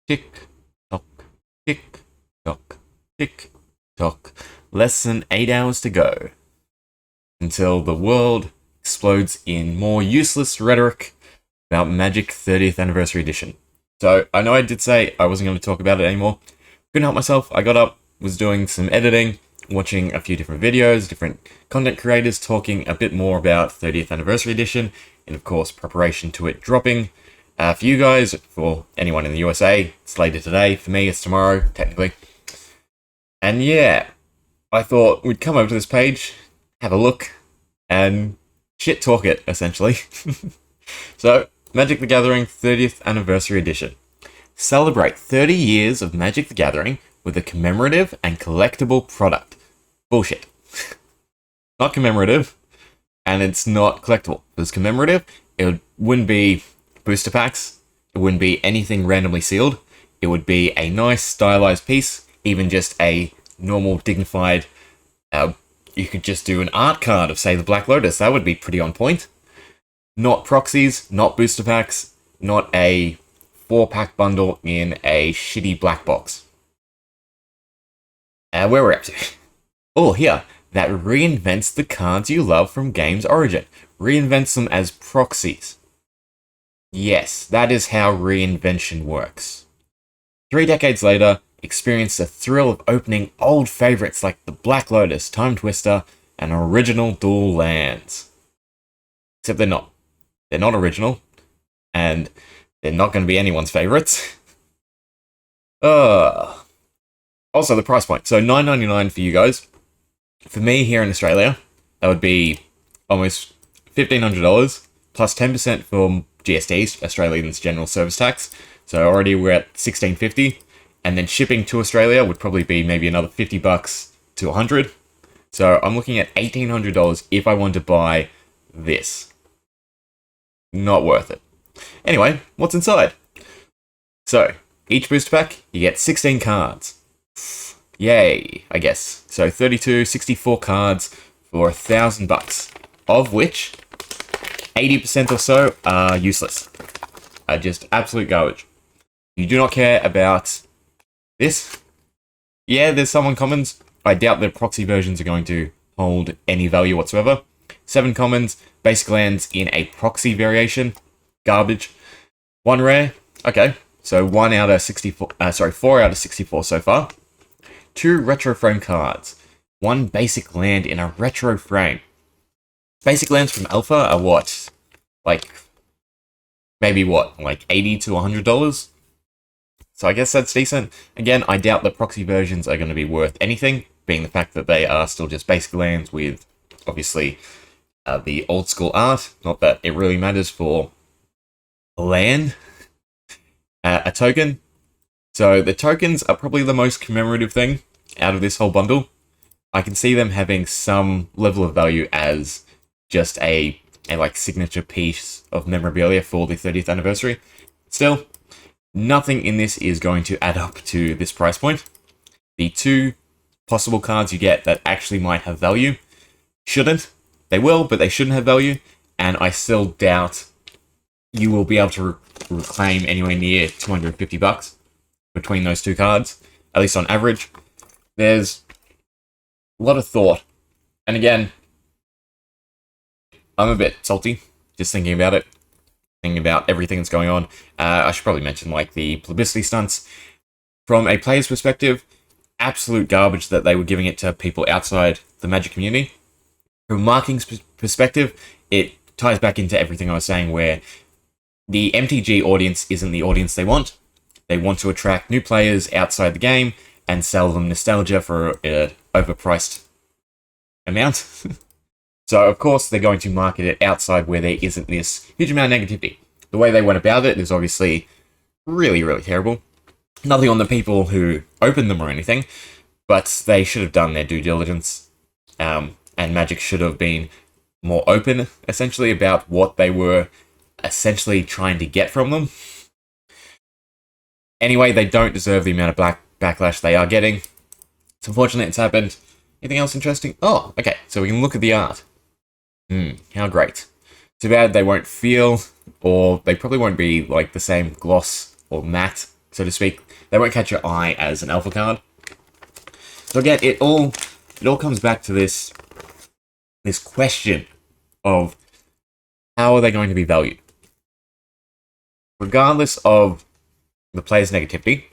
Tick tock, tick tock, tick tock. Less than 8 hours to go until the world explodes in more useless rhetoric about Magic 30th Anniversary Edition. So, I know I did say I wasn't going to talk about it anymore. Couldn't help myself. I got up, was doing some editing, watching a few different videos, different content creators talking a bit more about 30th Anniversary Edition, and of course, preparation to it dropping. For you guys, for anyone in the USA, it's later today. For me, it's tomorrow, technically. And yeah, I thought we'd come over to this page, have a look, and shit talk it, essentially. So, Magic the Gathering 30th Anniversary Edition. Celebrate 30 years of Magic the Gathering with a commemorative and collectible product. Bullshit. Not commemorative, and it's not collectible. If it was commemorative, it wouldn't be booster packs, it wouldn't be anything randomly sealed, it would be a nice stylized piece, even just a normal dignified, you could just do an art card of, say, the Black Lotus, that would be pretty on point. Not proxies, not booster packs, not a 4-pack bundle in a shitty black box. Where we're up to. Oh, here. That reinvents the cards you love from game's origin. Reinvents them as proxies. Yes, that is how reinvention works. 3 decades later, experience the thrill of opening old favorites like the Black Lotus, Time Twister, and original dual lands. Except they're not. They're not original, and they're not going to be anyone's favorites. Also, the price point. So $9.99 for you guys. For me here in Australia, that would be almost $1,500 plus 10% for GST, Australians General Service Tax. So already we're at $1,650, and then shipping to Australia would probably be maybe another $50 to $100. So I'm looking at $1,800 if I want to buy this. Not worth it. Anyway, what's inside? So, each booster pack, you get 16 cards. Yay, I guess. So 64 cards for $1,000, of which 80% or so are useless. Are just absolute garbage. You do not care about this. Yeah, there's some uncommons. I doubt the proxy versions are going to hold any value whatsoever. 7 commons, basic lands in a proxy variation. Garbage. 1 rare. Okay, so 4 out of 64 so far. 2 retro frame cards. 1 basic land in a retro frame. Basic lands from Alpha are what? Like, maybe what? Like $80 to $100? So I guess that's decent. Again, I doubt the proxy versions are going to be worth anything, being the fact that they are still just basic lands with, obviously, the old school art. Not that it really matters for a land. A token. So the tokens are probably the most commemorative thing out of this whole bundle. I can see them having some level of value as just a like signature piece of memorabilia for the 30th anniversary. Still, nothing in this is going to add up to this price point. The 2 possible cards you get that actually might have value shouldn't. They will, but they shouldn't have value, and I still doubt you will be able to reclaim anywhere near $250 between those 2 cards, at least on average. There's a lot of thought, and again, I'm a bit salty just thinking about it, thinking about everything that's going on. I should probably mention like the publicity stunts. From a player's perspective, absolute garbage that they were giving it to people outside the Magic community. From a marketing perspective, it ties back into everything I was saying where the MTG audience isn't the audience they want. They want to attract new players outside the game and sell them nostalgia for an overpriced amount. So, of course, they're going to market it outside where there isn't this huge amount of negativity. The way they went about it is obviously really, really terrible. Nothing on the people who opened them or anything, but they should have done their due diligence. And Magic should have been more open, essentially, about what they were essentially trying to get from them. Anyway, they don't deserve the amount of backlash they are getting. It's unfortunate it's happened. Anything else interesting? Oh, okay, so we can look at the art. How great. Too bad they won't feel, or they probably won't be like the same gloss or matte so to speak. They won't catch your eye as an alpha card. So again, it all comes back to this question of how are they going to be valued? Regardless of the player's negativity,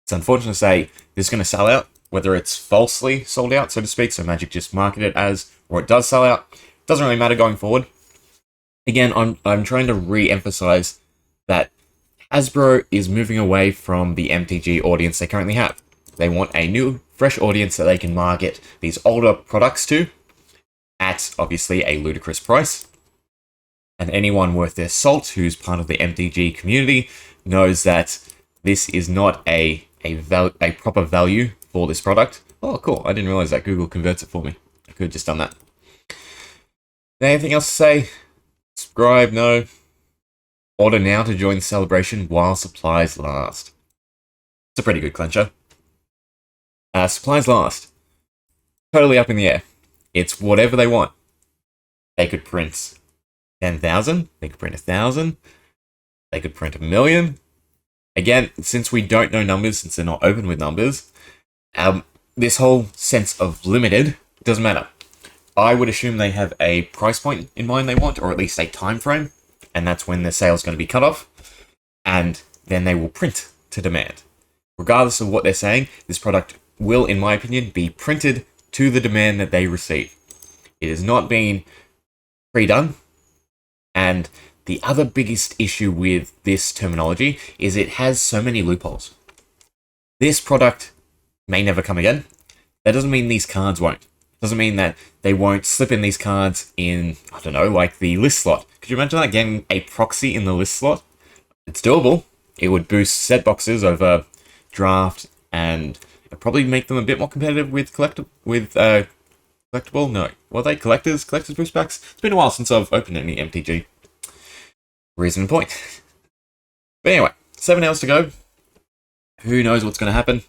it's unfortunate to say this is going to sell out, whether it's falsely sold out, so to speak, so Magic just market it as, or it does sell out. Doesn't really matter going forward. Again, I'm trying to re-emphasize that Hasbro is moving away from the MTG audience they currently have. They want a new, fresh audience that they can market these older products to at, obviously, a ludicrous price. And anyone worth their salt who's part of the MTG community knows that this is not a proper value for this product. Oh, cool. I didn't realize that Google converts it for me. I could have just done that. Anything else to say? Subscribe, no. Order now to join the celebration while supplies last. It's a pretty good clincher. Supplies last. Totally up in the air. It's whatever they want. They could print 10,000. They could print 1,000. They could print 1,000,000. Again, since we don't know numbers, since they're not open with numbers, this whole sense of limited doesn't matter. I would assume they have a price point in mind they want, or at least a time frame, and that's when the sale's going to be cut off, and then they will print to demand. Regardless of what they're saying, this product will, in my opinion, be printed to the demand that they receive. It is not being pre-done, and the other biggest issue with this terminology is it has so many loopholes. This product may never come again. That doesn't mean these cards won't. Doesn't mean that they won't slip in these cards in, I don't know, like the list slot. Could you imagine that, getting a proxy in the list slot? It's doable. It would boost set boxes over draft, and it'd probably make them a bit more competitive with collectible. No, what are they? Collectors boost packs. It's been a while since I've opened any MTG. Reason and point. But anyway, 7 hours to go. Who knows what's going to happen?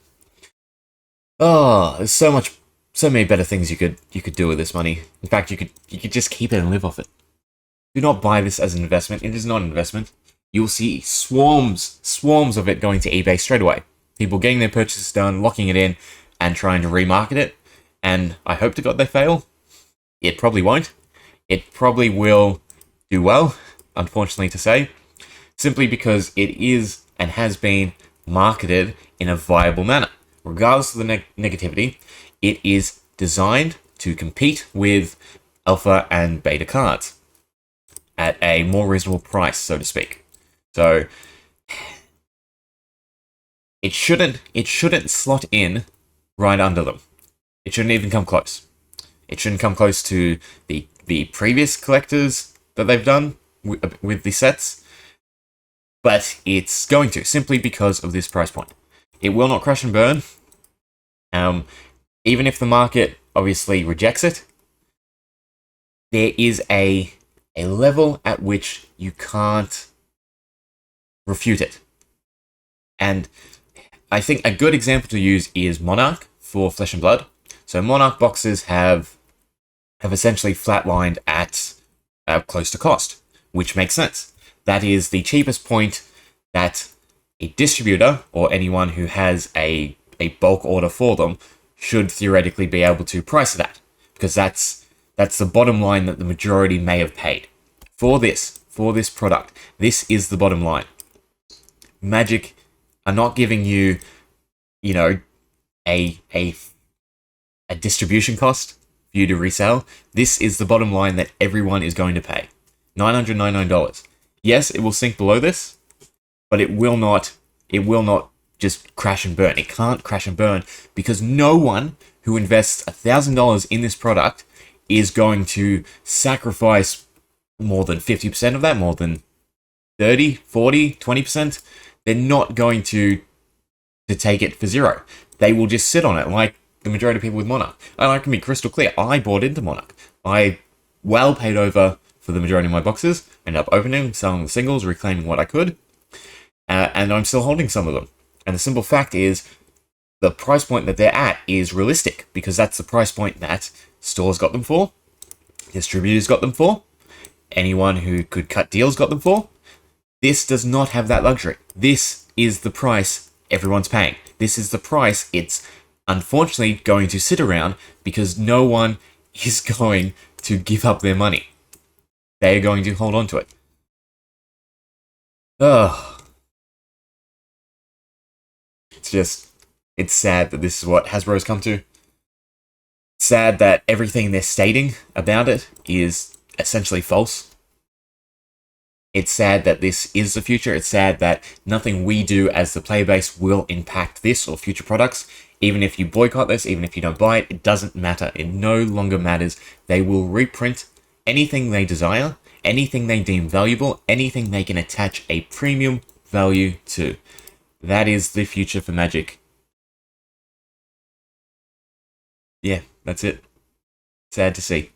Oh, there's so many better things you could do with this money. In fact, you could just keep it and live off it. Do not buy this as an investment. It is not an investment. You'll see swarms of it going to eBay straight away. People getting their purchases done, locking it in, and trying to remarket it. And I hope to God they fail. It probably won't. It probably will do well, unfortunately to say, simply because it is and has been marketed in a viable manner. Regardless of the negativity, it is designed to compete with alpha and beta cards at a more reasonable price, so to speak. So it shouldn't slot in right under them. It shouldn't even come close. It shouldn't come close to the previous collectors that they've done with the sets, but it's going to, simply because of this price point. It will not crash and burn. Even if the market obviously rejects it, there is a level at which you can't refute it. And I think a good example to use is Monarch for Flesh and Blood. So Monarch boxes have essentially flatlined at close to cost, which makes sense. That is the cheapest point that a distributor or anyone who has a bulk order for them should theoretically be able to price it at, because that's the bottom line that the majority may have paid for this product. This is the bottom line. Magic are not giving you, a distribution cost for you to resell. This is the bottom line that everyone is going to pay. $999. Yes, it will sink below this, but it will not just crash and burn. It can't crash and burn because no one who invests $1,000 in this product is going to sacrifice more than 50% of that, more than 30, 40, 20%. They're not going to take it for zero. They will just sit on it like the majority of people with Monarch. And I can be crystal clear. I bought into Monarch. I well paid over for the majority of my boxes, ended up opening, selling the singles, reclaiming what I could, and I'm still holding some of them. And the simple fact is, the price point that they're at is realistic, because that's the price point that stores got them for, distributors got them for, anyone who could cut deals got them for. This does not have that luxury. This is the price everyone's paying. This is the price it's unfortunately going to sit around because no one is going to give up their money. They are going to hold on to it. Ugh. It's sad that this is what Hasbro's come to. Sad that everything they're stating about it is essentially false. It's sad that this is the future. It's sad that nothing we do as the player base will impact this or future products. Even if you boycott this, even if you don't buy it, it doesn't matter. It no longer matters. They will reprint anything they desire, anything they deem valuable, anything they can attach a premium value to. That is the future for Magic. Yeah, that's it. Sad to see.